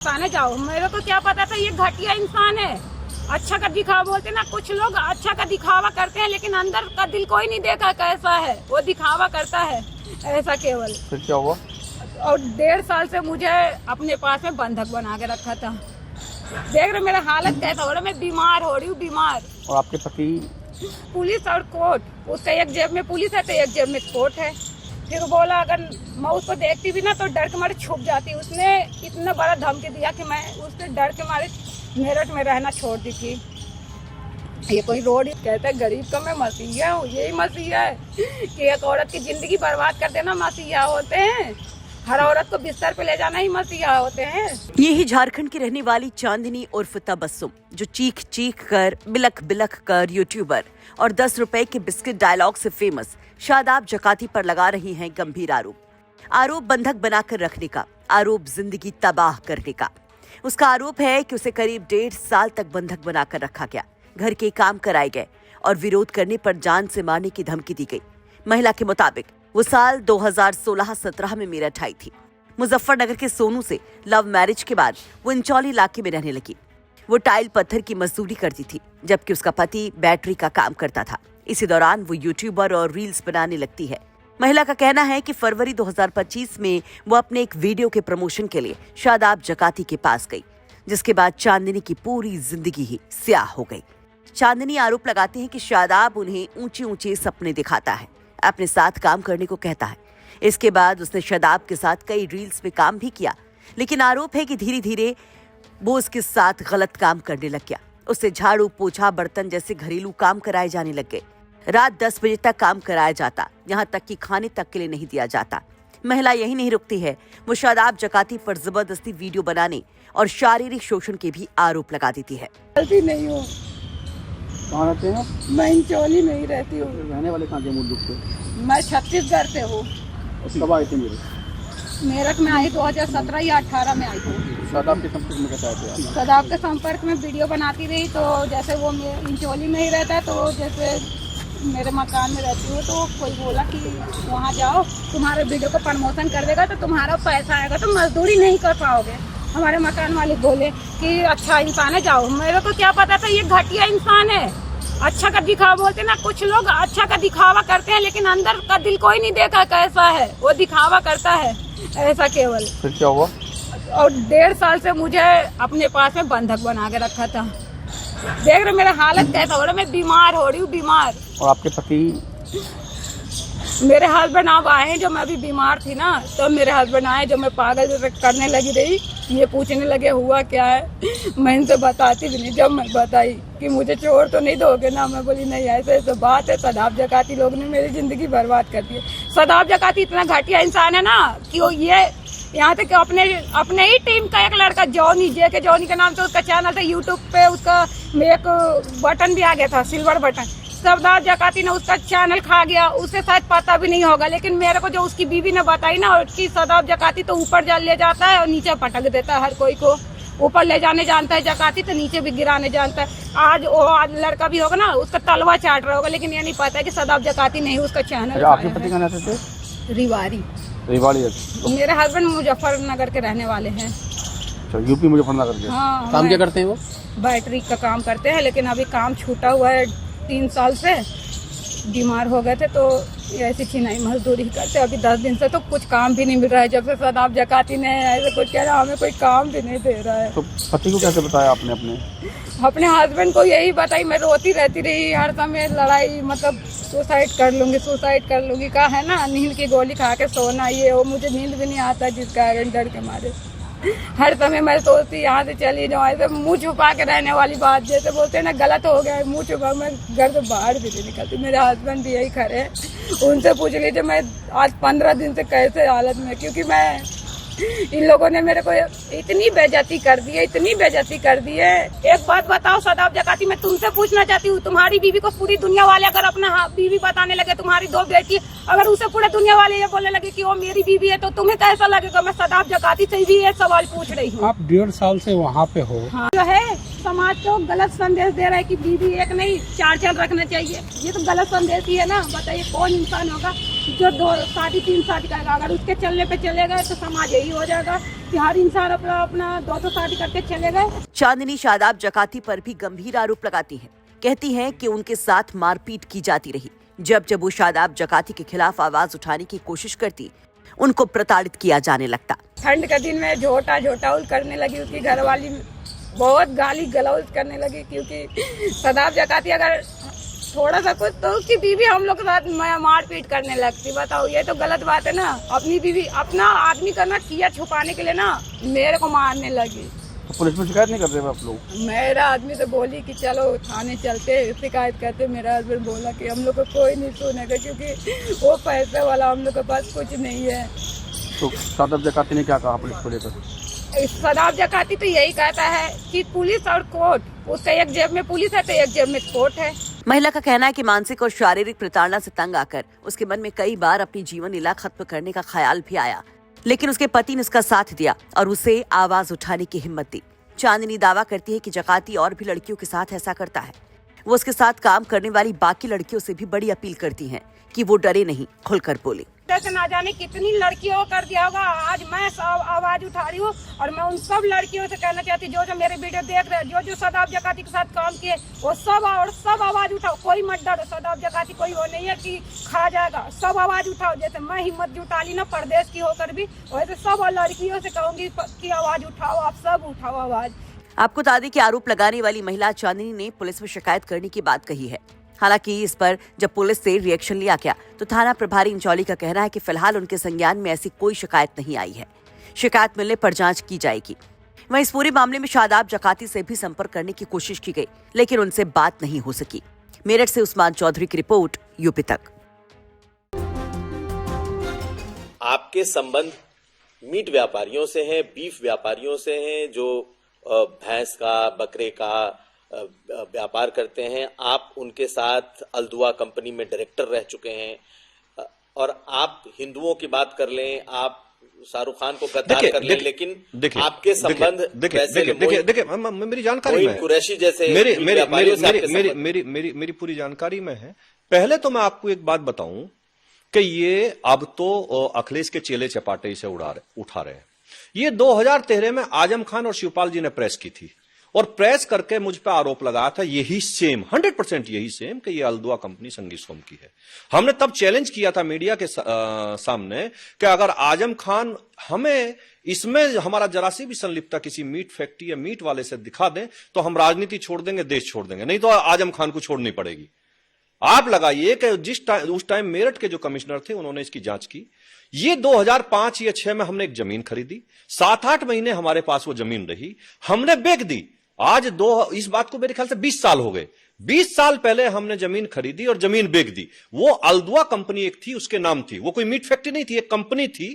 थाने जाओ, मेरे को क्या पता था ये घटिया इंसान है। अच्छा का दिखावा बोलते ना, कुछ लोग अच्छा का दिखावा करते हैं लेकिन अंदर का दिल कोई नहीं देखा कैसा है, वो दिखावा करता है ऐसा केवल। फिर क्या हुआ? और 1.5 साल से मुझे अपने पास में बंधक बना के रखा था। देख रहे मेरा हालत कैसा हो रहा है, मैं बीमार हो रही हूँ, बीमार। और आपके पति? पुलिस और कोर्ट, उसका एक जेब में पुलिस है तो एक जेब में कोर्ट है। फिर बोला अगर मैं उसको देखती भी ना तो डर के मारे छुप जाती। उसने इतना बड़ा धमकी दिया कि मैं उससे डर के मारे मेरठ में रहना छोड़ दी थी। ये कोई रोड कहता है गरीब का मैं मसीहा हूँ, यही मसीहा है कि एक औरत की जिंदगी बर्बाद कर देना मसीहा होते हैं। हर औरत को बिस्तर पे ले जाना ही मसीहा होते हैं। ये ही झारखंड की रहने वाली चांदनी उर्फ तबस्सुम, जो चीख चीख कर बिलख बिलख कर यूट्यूबर और 10 रुपए के बिस्किट डायलॉग से फेमस शादाब जकाती पर लगा रही हैं गंभीर आरोप बंधक बनाकर रखने का, आरोप जिंदगी तबाह करने का। उसका आरोप है कि उसे करीब 1.5 साल तक बंधक बनाकर रखा गया, घर के काम कराए गए और विरोध करने पर जान से मारने की धमकी दी गई। महिला के मुताबिक वो साल 2016-17 में मेरठ आई थी। मुजफ्फरनगर के सोनू से लव मैरिज के बाद वो इंचौली इलाके में रहने लगी। वो टाइल पत्थर की मजदूरी करती थी, जबकि उसका पति बैटरी का काम करता था। इसी दौरान वो यूट्यूबर और रील्स बनाने लगती है। महिला का कहना है कि फरवरी 2025 में वो अपने एक वीडियो के प्रमोशन के लिए शादाब जकाती के पास गई, जिसके बाद चांदनी की पूरी जिंदगी ही स्याह हो गई। चांदनी आरोप लगाती है कि शादाब उन्हें ऊंचे ऊंचे सपने दिखाता है, अपने साथ काम करने को कहता है। इसके बाद उसने शादाब के साथ कई रील्स में काम भी किया, लेकिन आरोप है कि धीरे धीरे वो उसके साथ गलत काम करने लग गया। उससे झाड़ू पोछा बर्तन जैसे घरेलू काम कराए जाने लग गए। रात 10 बजे तक काम कराया जाता, यहाँ तक कि खाने तक के लिए नहीं दिया जाता। महिला यही नहीं रुकती है, वो शादाब जकाती पर जबरदस्ती वीडियो बनाने और शारीरिक शोषण के भी आरोप लगा देती है। गलती नहीं हूँ। कहाँ रहते हैं? मैं इंचौली में ही रहती हूँ। रहने वाले कहाँ के मूल रूप से? मैं छत्तीसगढ़ से हूँ। कब आए थे मेरठ में आई 2017 या 18 में आई थी। शादाब के संपर्क में कैसे आए थे आप? शादाब के संपर्क में वीडियो बनाती रही, तो जैसे वो इंचौली में ही रहता है, तो जैसे मेरे मकान में रहती हूँ, तो कोई बोला कि वहाँ जाओ, तुम्हारे वीडियो को प्रमोशन कर देगा तो तुम्हारा पैसा आएगा, तो मजदूरी नहीं कर पाओगे। हमारे मकान वाले बोले कि अच्छा इंसान है, जाओ। मेरे को क्या पता था ये घटिया इंसान है। अच्छा का दिखावा बोलते ना, कुछ लोग अच्छा का दिखावा करते हैं लेकिन अंदर का दिल कोई नहीं देखा कैसा है, वो दिखावा करता है ऐसा केवल। फिर क्या हुआ? और 1.5 साल से मुझे अपने पास में बंधक बना के रखा था। देख रहे मेरा हालत कैसा हो रहा है, मैं बीमार हो रही हूँ, बीमार। और आपके पति? मेरे हस्बैंड अब आए, जो मैं अभी बीमार थी ना, तो मेरे हस्बैंड आए, जो मैं पागल करने लगी रही, ये पूछने लगे हुआ क्या है। मैं इनसे बताती भी नहीं। जब मैं बताई कि मुझे चोर तो नहीं दोगे ना, मैं बोली नहीं, ऐसे ऐसे बात है। शादाब जकाती लोग ने मेरी जिंदगी बर्बाद कर दी है। शादाब जकाती इतना घटिया इंसान है ना कि वो ये यहाँ तक अपने ही टीम का एक लड़का जॉनी जॉनी के नाम से उसका चैनल था यूट्यूब पे, उसका एक बटन भी आ गया था, सिल्वर बटन। शादाब जकाती ने उसका चैनल खा गया, उसे शायद पता भी नहीं होगा, लेकिन मेरे को जो उसकी बीवी ने बताई ना, उसकी शादाब जकाती तो ऊपर ले जाता है और नीचे पटक देता है। हर कोई को ऊपर ले जाने जानता है जकाती, तो नीचे भी गिराने जानता है। आज लड़का भी होगा ना, उसका तलवा चाट रहा होगा, लेकिन ये नहीं पता है कि शादाब जकाती नहीं उसका चैनल। आपके पति कहाँ रहते थे? रिवाड़ी। मेरे हस्बैंड मुजफ्फरनगर के रहने वाले हैं। यूपी मुजफ्फरनगर के? हाँ। काम क्या करते हैं वो? बैटरी का काम करते हैं, लेकिन अभी काम छूटा हुआ है 3 साल से। बीमार हो गए थे तो ऐसी छिनाई मजदूरी करते। अभी 10 दिन से तो कुछ काम भी नहीं मिल रहा है। जब से शादाब जकाती ने ऐसे कुछ कह रहा, हमें कोई काम भी नहीं दे रहा है। तो पति को कैसे बताया आपने? अपने हस्बैंड को यही बताई। मैं रोती रहती रही हर समय, लड़ाई, मतलब सुसाइड कर लूंगी कहा है ना, नींद की गोली खा के सोना, ये वो मुझे नींद भी नहीं आता, जिस कारण डर के मारे हर समय मैं सोचती यहाँ से चली जाऊँ। ऐसे मुंह छुपा के रहने वाली बात, जैसे बोलते हैं ना गलत हो गया, मुंह छुपा, मैं घर से बाहर भी नहीं निकलती। मेरे हस्बैंड भी यही खड़े हैं, उनसे पूछ लीजिए मैं आज 15 दिन से कैसे हालत में, क्योंकि मैं इन लोगों ने मेरे को इतनी बेइज्जती कर दी है। एक बात बताओ शादाब जकाती, मैं तुमसे पूछना चाहती हूँ, तुम्हारी बीवी को पूरी दुनिया वाले अगर अपना बीवी बताने लगे, तुम्हारी 2 बेटी, अगर उसे पूरे दुनिया वाले ये बोलने लगे कि वो मेरी बीवी है, तो तुम्हें कैसा लगेगा? मैं शादाब जकाती से भी ये सवाल पूछ रही हूँ। आप 1.5 साल से वहाँ पे हो। हाँ, जो है समाज को गलत संदेश दे रहा है कि बीवी एक नहीं 4 रखना चाहिए। ये तो गलत संदेश ही है ना। बताइए कौन इंसान होगा जो 2 शादी 3 शादी करेगा, अगर उसके चलने पे चले गए तो समाज यही हो जाएगा कि हर इंसान अपना 2 शादी करके चले गए। चांदनी शादाब जकाती पर भी गंभीर आरोप लगाती हैं। कहती हैं कि उनके साथ मारपीट की जाती रही। जब जब वो शादाब जकाती के खिलाफ आवाज उठाने की कोशिश करती, उनको प्रताड़ित किया जाने लगता। ठंड के दिन में झोटा करने लगी, उसकी घरवाली बहुत गाली गलौज करने लगी, क्योंकि शादाब जकाती अगर थोड़ा सा कुछ तो उसकी बीवी हम लोग के साथ मारपीट करने लगती। बताओ, ये तो गलत बात है ना। अपनी बीवी अपना आदमी करना किया छुपाने के लिए ना मेरे को मारने लगी। तो पुलिस में शिकायत नहीं करते आप लोग? मेरा आदमी तो बोली कि चलो थाने चलते शिकायत करते। मेरा हस्बैंड बोला कि हम लोग को कोई नहीं सुनेगा, क्योंकि वो पैसे वाला, हम लोग के पास कुछ नहीं है। तो शादाब जकाती ने क्या कहा पुलिस को लेकर? शादाब जकाती तो यही कहता है कि पुलिस और कोर्ट, उसका एक जेब में पुलिस है तो एक जेब में कोर्ट है। महिला का कहना है कि मानसिक और शारीरिक प्रताड़ना से तंग आकर उसके मन में कई बार अपनी जीवन लीला खत्म करने का ख्याल भी आया, लेकिन उसके पति ने उसका साथ दिया और उसे आवाज उठाने की हिम्मत दी। चांदनी दावा करती है कि जकाती और भी लड़कियों के साथ ऐसा करता है। वो उसके साथ काम करने वाली बाकी लड़कियों से भी बड़ी अपील करती हैं कि वो डरे नहीं, खुलकर बोले। से ना जाने कितनी लड़कियों को कर दिया होगा। आज मैं आवाज उठा रही हूँ और मैं उन सब लड़कियों से कहना चाहती हूँ जो मेरे वीडियो देख रहे हैं, जो शादाब जकाती के साथ काम किए, वो सब आवाज उठाओ। कोई मत डरो, शादाब जकाती कोई वो नहीं है कि खा जाएगा। सब आवाज उठाओ। जैसे मैं हिम्मत जुटा ली ना परदेश की होकर भी, वैसे सब लड़कियों से कहूंगी कि आवाज उठाओ, आप सब उठाओ आवाज। आपको बता दें कि आरोप लगाने वाली महिला चांदनी ने पुलिस में शिकायत करने की बात कही है। हालांकि इस पर जब पुलिस से रिएक्शन लिया गया तो थाना प्रभारी इंचौली का कहना है कि फिलहाल उनके संज्ञान में ऐसी कोई शिकायत नहीं आई है। शिकायत मिलने पर जांच की जाएगी। वहीं इस पूरे मामले में शादाब जकाती से भी संपर्क करने की कोशिश की गई, लेकिन उनसे बात नहीं हो सकी। मेरठ से उस्मान चौधरी की रिपोर्ट, यूपी तक। आपके संबंध मीट व्यापारियों से हैं, बीफ व्यापारियों से हैं, जो भैंस का, बकरे का व्यापार करते हैं। आप उनके साथ अल्दुआ कंपनी में डायरेक्टर रह चुके हैं। और आप हिंदुओं की बात कर लें, आप शाहरुख खान को गद्दार कर लें, लेकिन आपके संबंध देखिए मेरी जानकारी में कुरैशी जैसे मेरी पूरी जानकारी में है। पहले तो मैं आपको एक बात बताऊं कि ये अब तो अखिलेश के चेले चपाटे इसे उठा रहे हैं। ये 2013 में आजम खान और शिवपाल जी ने प्रेस की थी और प्रेस करके मुझ पर आरोप लगाया था यही सेम 100% यही सेम कि ये अल्दुआ कंपनी संगी सोम की है। हमने तब चैलेंज किया था मीडिया के सामने कि अगर आजम खान हमें इसमें हमारा जरा सी भी संलिप्तता किसी मीट फैक्ट्री या मीट वाले से दिखा दें तो हम राजनीति छोड़ देंगे, देश छोड़ देंगे, नहीं तो आजम खान को छोड़नी पड़ेगी। आप लगाइए कि उस टाइम मेरठ के जो कमिश्नर थे उन्होंने इसकी जांच की। ये 2005 या 6 में हमने एक जमीन खरीदी, 7-8 महीने हमारे पास वो जमीन रही, हमने बेच दी। आज इस बात को मेरे ख्याल से 20 साल हो गए। 20 साल पहले हमने जमीन खरीदी और जमीन बेच दी। वो अल्दुआ कंपनी एक थी, उसके नाम थी, वो कोई मीट फैक्ट्री नहीं थी, एक कंपनी थी।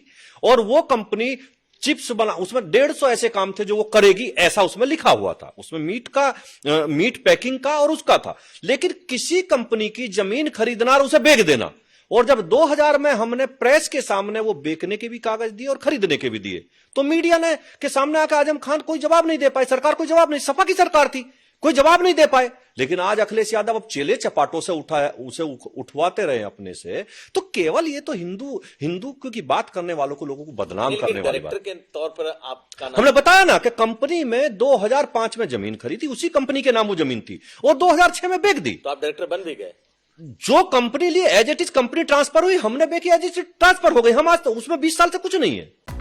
और वो कंपनी चिप्स बना, उसमें 150 ऐसे काम थे जो वो करेगी, ऐसा उसमें लिखा हुआ था। उसमें मीट पैकिंग का और उसका था। लेकिन किसी कंपनी की जमीन खरीदना और उसे बेच देना, और जब 2000 में हमने प्रेस के सामने वो बेचने के भी कागज दिए और खरीदने के भी दिए, तो मीडिया ने के सामने आकर आजम खान कोई जवाब नहीं दे पाए, सरकार कोई जवाब नहीं, सपा की सरकार थी, कोई जवाब नहीं दे पाए। लेकिन आज अखिलेश यादव अब चेले चपाटों से उसे उठवाते रहे अपने से, तो केवल ये तो हिंदू की बात करने वालों को, लोगों को बदनाम करने वाली बात। के तौर पर आपका हमने बताया ना कि कंपनी में 2005 में जमीन खरीदी, उसी कंपनी के नाम वो जमीन थी, और 2006 में बेच दी। तो आप डायरेक्टर बन भी गए। जो कंपनी लिए as it is company transfer हुई, हमने बेची एज इट इज ट्रांसफर हो गई। हम आज तो उसमें 20 साल से कुछ नहीं है।